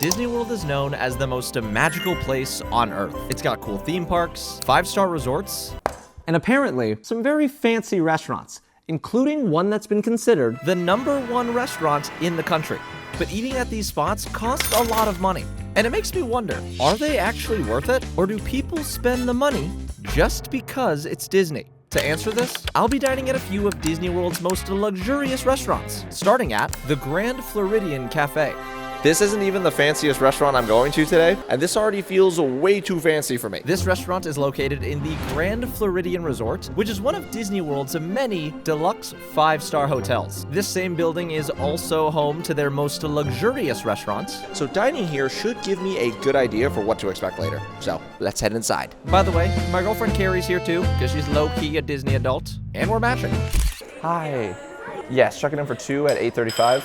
Disney World is known as the most magical place on Earth. It's got cool theme parks, 5-star resorts, and apparently some very fancy restaurants, including one that's been considered the #1 restaurant in the country. But eating at these spots costs a lot of money. And it makes me wonder, are they actually worth it? Or do people spend the money just because it's Disney? To answer this, I'll be dining at a few of Disney World's most luxurious restaurants, starting at the Grand Floridian Cafe. This isn't even the fanciest restaurant I'm going to today, and this already feels way too fancy for me. This restaurant is located in the Grand Floridian Resort, which is one of Disney World's many deluxe 5-star hotels. This same building is also home to their most luxurious restaurants. So dining here should give me a good idea for what to expect later. So let's head inside. By the way, my girlfriend Carrie's here too, because she's low-key a Disney adult, and we're matching. Hi. Yes, checking in for 2 at 8:35.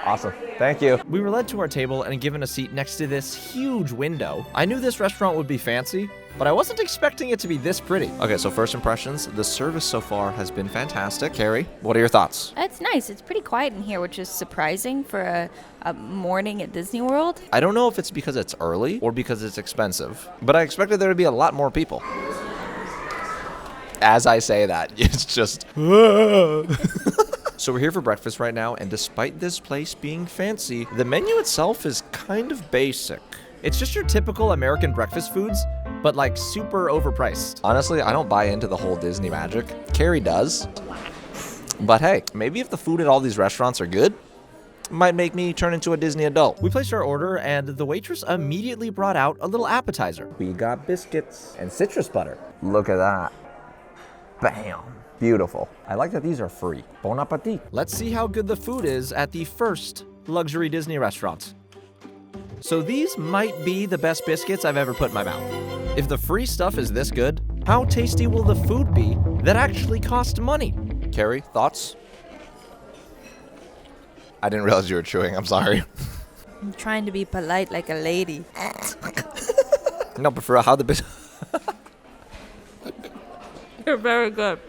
Awesome. Thank you. We were led to our table and given a seat next to this huge window. I knew this restaurant would be fancy, but I wasn't expecting it to be this pretty. Okay, so first impressions, the service so far has been fantastic. Carrie, what are your thoughts? It's nice. It's pretty quiet in here, which is surprising for a morning at Disney World. I don't know if it's because it's early or because it's expensive, but I expected there to be a lot more people. As I say that, it's just... So we're here for breakfast right now, and despite this place being fancy, the menu itself is kind of basic. It's just your typical American breakfast foods, but like super overpriced. Honestly, I don't buy into the whole Disney magic. Carrie does. But hey, maybe if the food at all these restaurants are good, it might make me turn into a Disney adult. We placed our order, and the waitress immediately brought out a little appetizer. we got biscuits and citrus butter. Look at that. Bam. Beautiful. I like that these are free. Bon appetit. Let's see how good the food is at the first luxury Disney restaurant. So these might be the best biscuits I've ever put in my mouth. If the free stuff is this good, how tasty will the food be that actually cost money? Carrie, thoughts? I didn't realize you were chewing. I'm sorry. I'm trying to be polite like a lady. No, but for how the biscuit... You're very good.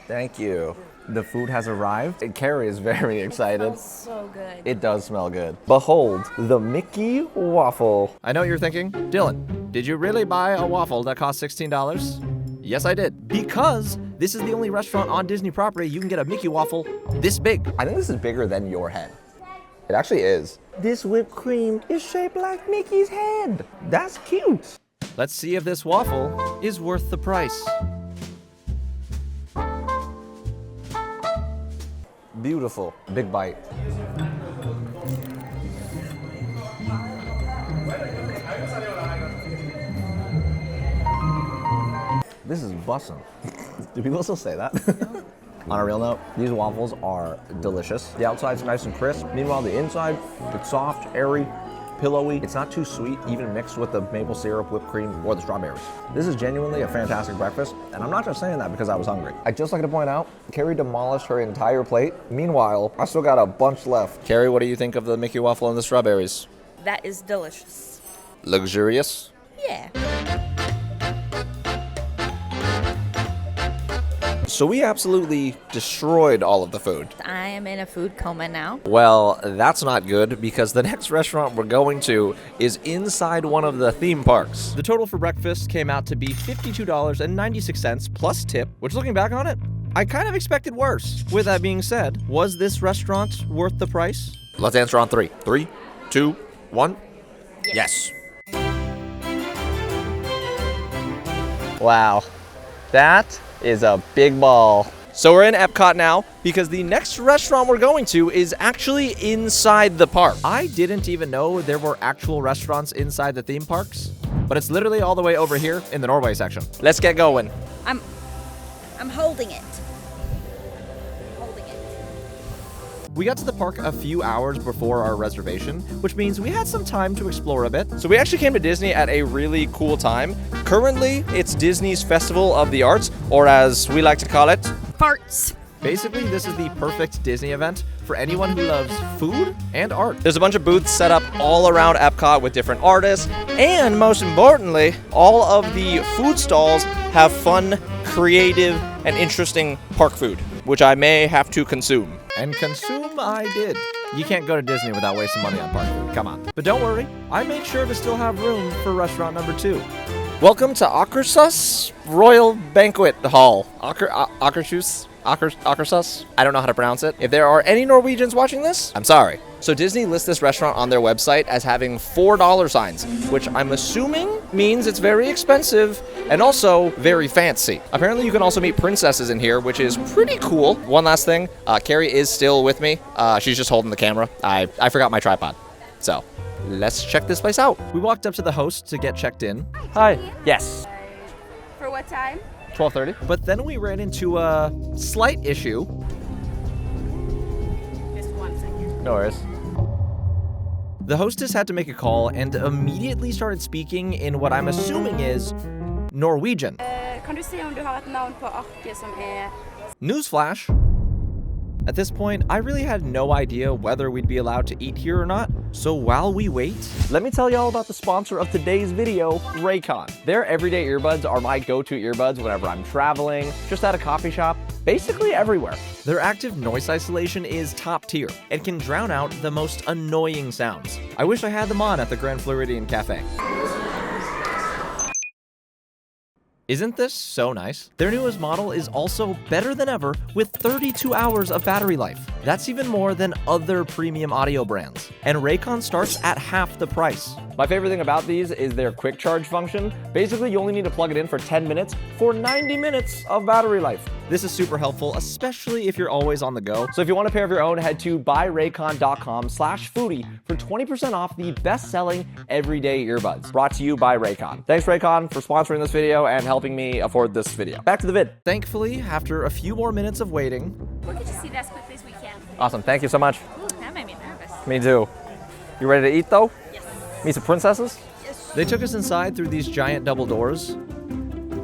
Thank you. The food has arrived, and Carrie is very excited. So good. It does smell good. Behold, the Mickey waffle. I know what you're thinking. Dylan, did you really buy a waffle that cost $16? Yes, I did. Because this is the only restaurant on Disney property you can get a Mickey waffle this big. I think this is bigger than your head. It actually is. This whipped cream is shaped like Mickey's head. That's cute. Let's see if this waffle is worth the price. Beautiful. Big bite. This is bussin'. Do people still say that? On a real note, these waffles are delicious. The outside's nice and crisp. Meanwhile, the inside, it's soft, airy, pillowy. It's not too sweet, even mixed with the maple syrup, whipped cream, or the strawberries. This is genuinely a fantastic breakfast, and I'm not just saying that because I was hungry. I'd just like to point out, Carrie demolished her entire plate. Meanwhile, I still got a bunch left. Carrie, what do you think of the Mickey waffle and the strawberries? That is delicious. Luxurious? Yeah. So we absolutely destroyed all of the food. I am in a food coma now. Well, that's not good because the next restaurant we're going to is inside one of the theme parks. The total for breakfast came out to be $52.96 plus tip, which looking back on it, I kind of expected worse. With that being said, was this restaurant worth the price? Let's answer on 3. 3, 2, 1. Yes. Wow. That is a big ball. So we're in Epcot now because the next restaurant we're going to is actually inside the park. I didn't even know there were actual restaurants inside the theme parks, but it's literally all the way over here in the Norway section. Let's get going. I'm holding it. Holding it. We got to the park a few hours before our reservation, which means we had some time to explore a bit. So we actually came to Disney at a really cool time. Currently, it's Disney's Festival of the Arts, or as we like to call it, Farts. Basically, this is the perfect Disney event for anyone who loves food and art. There's a bunch of booths set up all around Epcot with different artists, and most importantly, all of the food stalls have fun, creative, and interesting park food, which I may have to consume. And consume I did. You can't go to Disney without wasting money on park food. Come on. But don't worry, I made sure to still have room for restaurant number 2. Welcome to Akershus Royal Banquet Hall. Akershus? Akershus? I don't know how to pronounce it. If there are any Norwegians watching this, I'm sorry. So Disney lists this restaurant on their website as having $4 signs, which I'm assuming means it's very expensive and also very fancy. Apparently you can also meet princesses in here, which is pretty cool. One last thing, Carrie is still with me. She's just holding the camera. I forgot my tripod. So let's check this place out. We walked up to the host to get checked in, Hi. Yes. For what time? 12:30. but then we ran into a slight issue. Just 1 second. No worries. The hostess had to make a call and immediately started speaking in what I'm assuming is Norwegian. Kan du se om du har et navn på arket som Newsflash. At this point, I really had no idea whether we'd be allowed to eat here or not, so while we wait, Let me tell you all about the sponsor of today's video, Raycon. Their everyday earbuds are my go-to earbuds whenever I'm traveling, just at a coffee shop, basically everywhere. their active noise isolation is top tier and can drown out the most annoying sounds. I wish I had them on at the Grand Floridian Cafe. Isn't this so nice? Their newest model is also better than ever with 32 hours of battery life. That's even more than other premium audio brands. And Raycon starts at half the price. My favorite thing about these is their quick charge function. Basically, you only need to plug it in for 10 minutes for 90 minutes of battery life. This is super helpful, especially if you're always on the go. So if you want a pair of your own, head to buyraycon.com/foodie for 20% off the best-selling everyday earbuds. Brought to you by Raycon. Thanks, Raycon, for sponsoring this video and helping me afford this video. Back to the vid. Thankfully, after a few more minutes of waiting, We'll get to see that as quickly as we can. Awesome. Thank you so much. That made me nervous. Me too. You ready to eat, though? Yes. Meet some princesses? they took us inside through these giant double doors.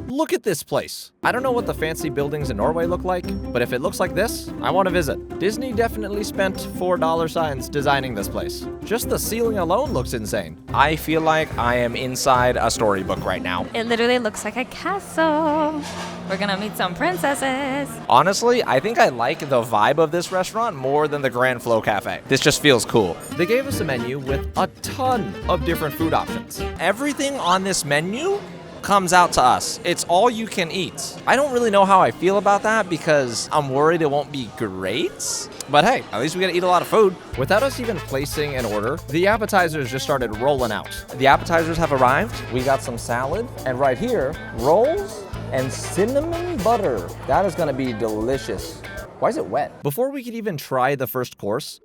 Look at this place. I don't know what the fancy buildings in Norway look like, but if it looks like this, I want to visit. Disney definitely spent $4 signs designing this place. Just the ceiling alone looks insane. I feel like I am inside a storybook right now. It literally looks like a castle. We're gonna meet some princesses. Honestly, I think I like the vibe of this restaurant more than the Grand Flow Cafe. This just feels cool. They gave us a menu with a ton of different food options. Everything on this menu comes out to us. It's all you can eat. I don't really know how I feel about that because I'm worried it won't be great. But hey, at least we get to eat a lot of food. Without us even placing an order, the appetizers just started rolling out. The appetizers have arrived. We got some salad, and right here, rolls and cinnamon butter. That is gonna be delicious. Why is it wet? Before we could even try the first course,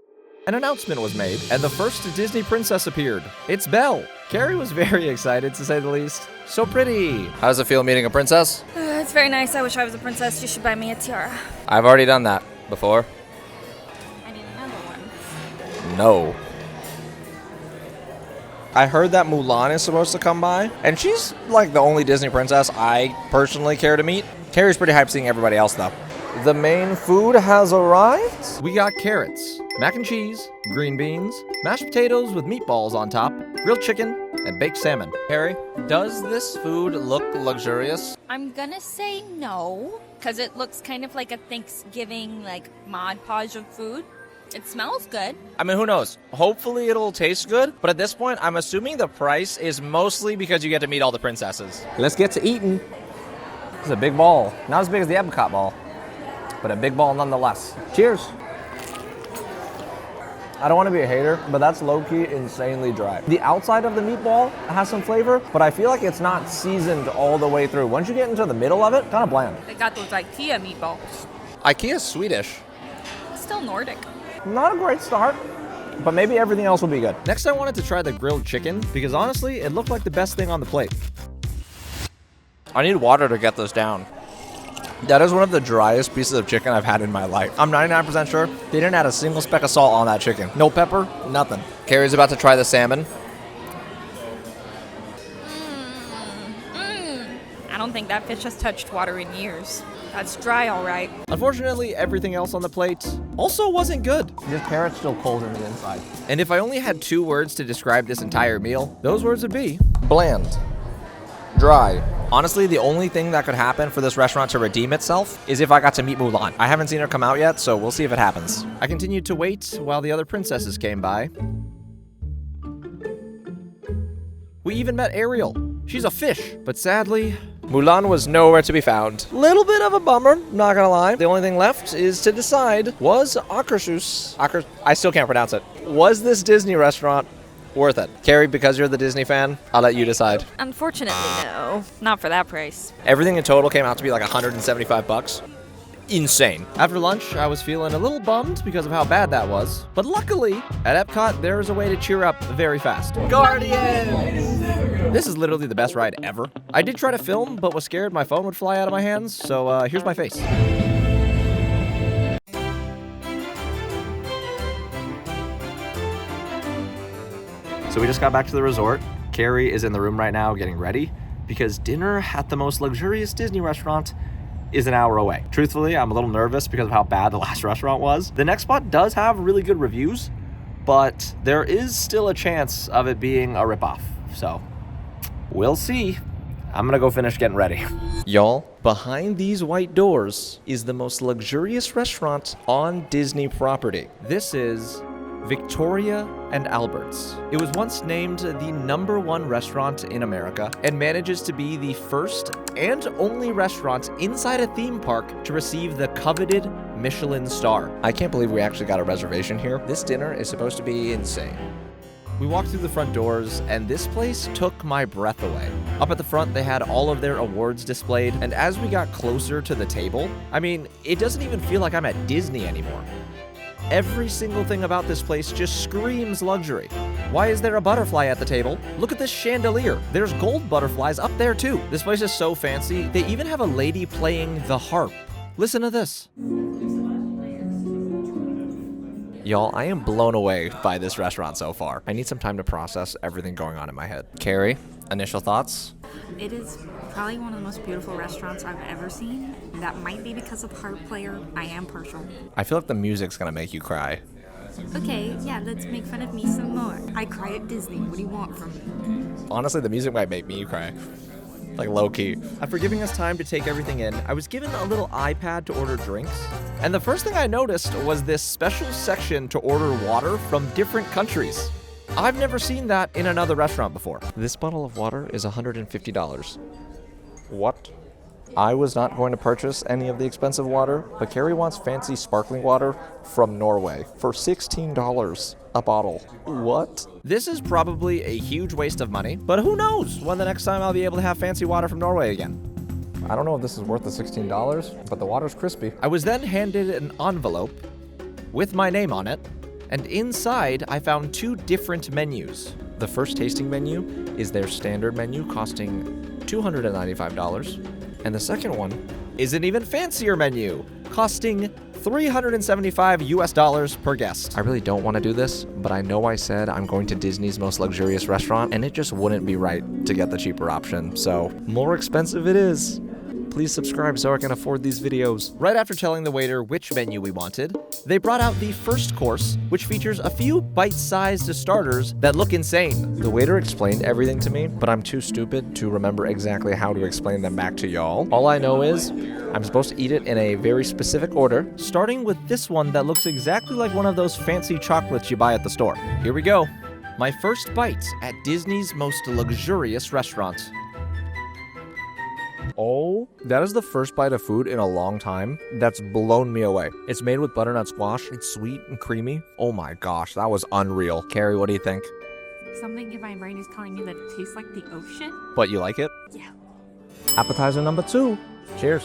an announcement was made, and the first Disney princess appeared. It's Belle. Carrie was very excited, to say the least. So pretty. How does it feel meeting a princess? It's very nice. I wish I was a princess. You should buy me a tiara. I've already done that before. I need another one. No. I heard that Mulan is supposed to come by, and she's like the only Disney princess I personally care to meet. Carrie's pretty hyped seeing everybody else though. The main food has arrived. We got carrots, mac and cheese, green beans, mashed potatoes with meatballs on top, grilled chicken, and baked salmon. Carrie, does this food look luxurious? I'm gonna say no, because it looks kind of like a Thanksgiving, like, Mod Podge of food. It smells good. I mean, who knows? Hopefully it'll taste good, but at this point, I'm assuming the price is mostly because you get to meet all the princesses. Let's get to eating. This is a big ball. Not as big as the Epcot ball, but a big ball nonetheless. Cheers. I don't want to be a hater, but that's low-key insanely dry. The outside of the meatball has some flavor, but I feel like it's not seasoned all the way through. Once you get into the middle of it, kind of bland. They got those IKEA meatballs. IKEA's Swedish. Still Nordic. Not a great start, but maybe everything else will be good. Next, I wanted to try the grilled chicken because honestly, it looked like the best thing on the plate. I need water to get this down. That is one of the driest pieces of chicken I've had in my life. I'm 99% sure they didn't add a single speck of salt on that chicken. No pepper, nothing. Carrie's about to try the salmon. I don't think that fish has touched water in years. That's dry, all right. Unfortunately, everything else on the plate also wasn't good. This carrot's still cold in the inside. And if I only had 2 words to describe this entire meal, those words would be Bland. dry. Honestly, the only thing that could happen for this restaurant to redeem itself is if I got to meet Mulan. I haven't seen her come out yet, so we'll see if it happens. I continued to wait while the other princesses came by. We even met Ariel. She's a fish, but sadly, Mulan was nowhere to be found. Little bit of a bummer, not gonna lie. The only thing left is to decide, was I still can't pronounce it. Was this Disney restaurant worth it? Carrie, because you're the Disney fan, I'll let you decide. Unfortunately, no. Not for that price. Everything in total came out to be like $175. Insane. after lunch, I was feeling a little bummed because of how bad that was. But luckily, at Epcot, there is a way to cheer up very fast. Guardians! This is literally the best ride ever. I did try to film, but was scared my phone would fly out of my hands, so here's my face. So we just got back to the resort. Carrie is in the room right now getting ready because dinner at the most luxurious Disney restaurant is an hour away. Truthfully, I'm a little nervous because of how bad the last restaurant was. The next spot does have really good reviews, but there is still a chance of it being a ripoff. So we'll see. I'm gonna go finish getting ready. Y'all, behind these white doors is the most luxurious restaurant on Disney property. This is Victoria and Albert's. It was once named the #1 restaurant in America and manages to be the first and only restaurant inside a theme park to receive the coveted Michelin star. I can't believe we actually got a reservation here. This dinner is supposed to be insane. We walked through the front doors, and this place took my breath away. Up at the front, they had all of their awards displayed, and as we got closer to the table, I mean, it doesn't even feel like I'm at Disney anymore. Every single thing about this place just screams luxury. Why is there a butterfly at the table? Look at this chandelier. There's gold butterflies up there too. This place is so fancy. They even have a lady playing the harp. Listen to this. Y'all, I am blown away by this restaurant so far. I need some time to process everything going on in my head. Carrie, initial thoughts? It is probably one of the most beautiful restaurants I've ever seen. That might be because of the harp player. I am partial. I feel like the music's gonna make you cry. Okay, yeah, let's make fun of me some more. I cry at Disney. What do you want from me? Honestly, the music might make me cry. Like low-key. After giving us time to take everything in, I was given a little iPad to order drinks. And the first thing I noticed was this special section to order water from different countries. I've never seen that in another restaurant before. This bottle of water is $150. What? I was not going to purchase any of the expensive water, but Carrie wants fancy sparkling water from Norway for $16 a bottle. What? This is probably a huge waste of money, but who knows when the next time I'll be able to have fancy water from Norway again. I don't know if this is worth the $16, but the water's crispy. I was then handed an envelope with my name on it, and inside I found 2 different menus. The first tasting menu is their standard menu costing $295, and the second one Is an even fancier menu, costing $375 per guest. I really don't want to do this, but I know I said I'm going to Disney's most luxurious restaurant, and it just wouldn't be right to get the cheaper option, so more expensive it is. Please subscribe so I can afford these videos. Right after telling the waiter which menu we wanted, they brought out the first course, which features a few bite-sized starters that look insane. The waiter explained everything to me, but I'm too stupid to remember exactly how to explain them back to y'all. All I know is I'm supposed to eat it in a very specific order. Starting with this one that looks exactly like one of those fancy chocolates you buy at the store. Here we go. My first bite at Disney's most luxurious restaurant. Oh, that is the first bite of food in a long time that's blown me away. It's made with butternut squash. It's sweet and creamy. Oh my gosh, that was unreal. Carrie, what do you think? Something in my brain is telling me that it tastes like the ocean. But you like it? Yeah. Appetizer number 2. Cheers.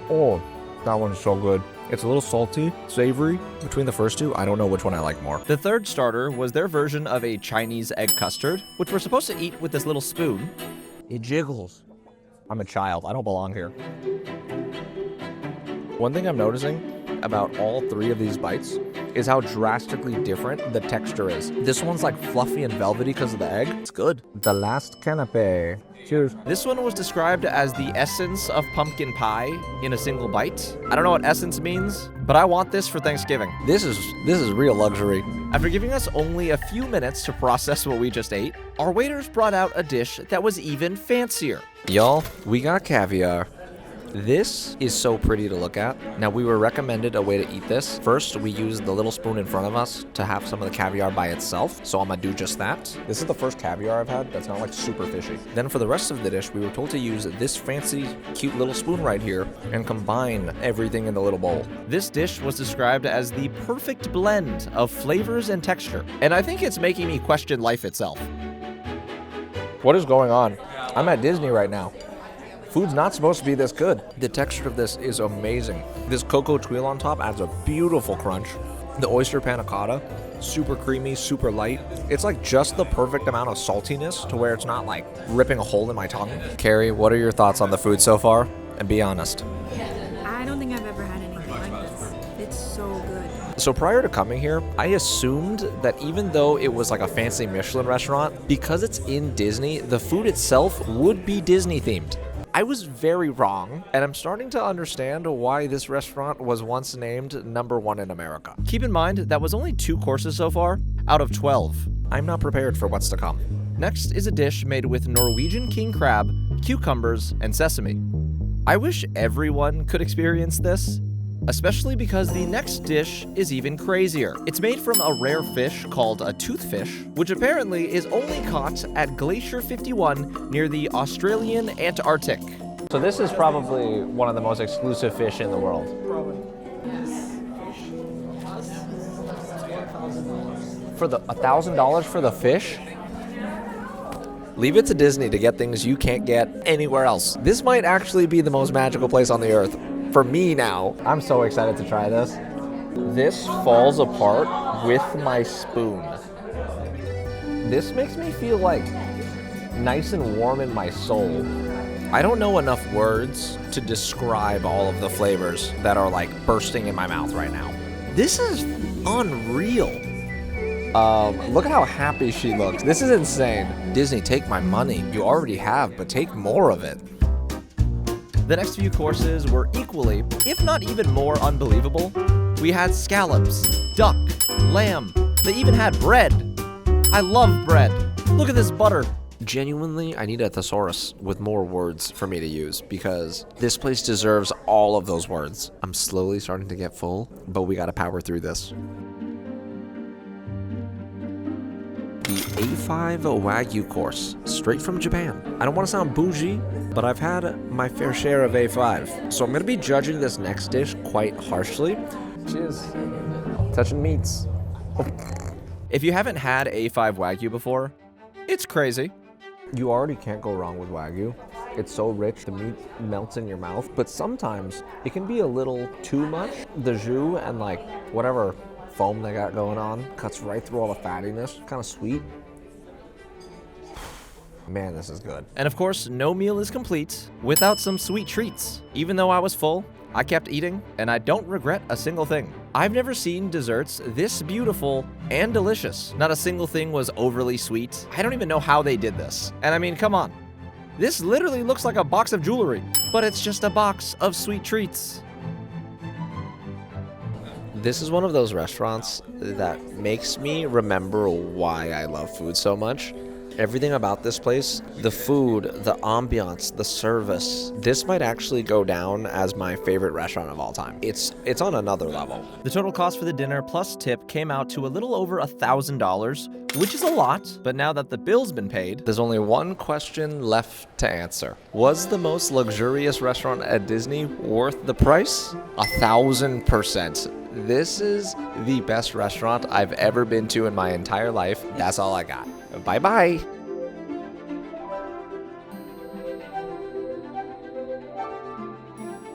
Oh, that one's so good. It's a little salty, savory. Between the first two, I don't know which one I like more. The third starter was their version of a Chinese egg custard, which we're supposed to eat with this little spoon. It jiggles. I'm a child. I don't belong here. One thing I'm noticing about all 3 of these bites is how drastically different the texture is. This one's like fluffy and velvety because of the egg. It's good. The last canapé. Cheers. This one was described as the essence of pumpkin pie in a single bite. I don't know what essence means, but I want this for Thanksgiving. This is real luxury. After giving us only a few minutes to process what we just ate, our waiters brought out a dish that was even fancier. Y'all, we got caviar. This is so pretty to look at. Now, we were recommended a way to eat this. First, we used the little spoon in front of us to have some of the caviar by itself, so I'm gonna do just that. This is the first caviar I've had that's not like super fishy. Then for the rest of the dish, we were told to use this fancy, cute little spoon right here and combine everything in the little bowl. This dish was described as the perfect blend of flavors and texture, and I think it's making me question life itself. What is going on? I'm at Disney right now. Food's not supposed to be this good. The texture of this is amazing. This cocoa tuile on top adds a beautiful crunch. The oyster panna cotta, super creamy, super light. It's like just the perfect amount of saltiness to where it's not like ripping a hole in my tongue. Carrie, what are your thoughts on the food so far? And be honest. I don't think I've ever had anything like this. It's so good. So prior to coming here, I assumed that even though it was like a fancy Michelin restaurant, because it's in Disney, the food itself would be Disney themed. I was very wrong, and I'm starting to understand why this restaurant was once named #1 in America. Keep in mind, that was only 2 courses so far, out of 12. I'm not prepared for what's to come. Next is a dish made with Norwegian king crab, cucumbers, and sesame. I wish everyone could experience this, especially because the next dish is even crazier. It's made from a rare fish called a toothfish, which apparently is only caught at Glacier 51 near the Australian Antarctic. So this is probably one of the most exclusive fish in the world. For the $1,000 for the fish? Leave it to Disney to get things you can't get anywhere else. This might actually be the most magical place on the earth. For me now. I'm so excited to try this. This falls apart with my spoon. This makes me feel like nice and warm in my soul. I don't know enough words to describe all of the flavors that are like bursting in my mouth right now. This is unreal. Look at how happy she looks. This is insane. Disney, take my money. You already have, but take more of it. The next few courses were equally, if not even more unbelievable. We had scallops, duck, lamb. They even had bread. I love bread. Look at this butter. Genuinely, I need a thesaurus with more words for me to use because this place deserves all of those words. I'm slowly starting to get full, but we gotta power through this. The A5 Wagyu course, straight from Japan. I don't want to sound bougie, but I've had my fair share of A5. So I'm going to be judging this next dish quite harshly. Cheers. Touching meats. If you haven't had A5 Wagyu before, it's crazy. You already can't go wrong with Wagyu. It's so rich, the meat melts in your mouth, but sometimes it can be a little too much. The jus and like whatever foam they got going on cuts right through all the fattiness. Kind of sweet. Man, this is good. And of course, no meal is complete without some sweet treats. Even though I was full, I kept eating, and I don't regret a single thing. I've never seen desserts this beautiful and delicious. Not a single thing was overly sweet. I don't even know how they did this. And I mean, come on. This literally looks like a box of jewelry, but it's just a box of sweet treats. This is one of those restaurants that makes me remember why I love food so much. Everything about this place, the food, the ambiance, the service, this might actually go down as my favorite restaurant of all time. It's on another level. The total cost for the dinner plus tip came out to a little over $1,000, which is a lot, but now that the bill's been paid, There's only one question left to answer. Was the most luxurious restaurant at Disney worth the price? 1,000%. This is the best restaurant I've ever been to in my entire life. That's all I got. Bye-bye.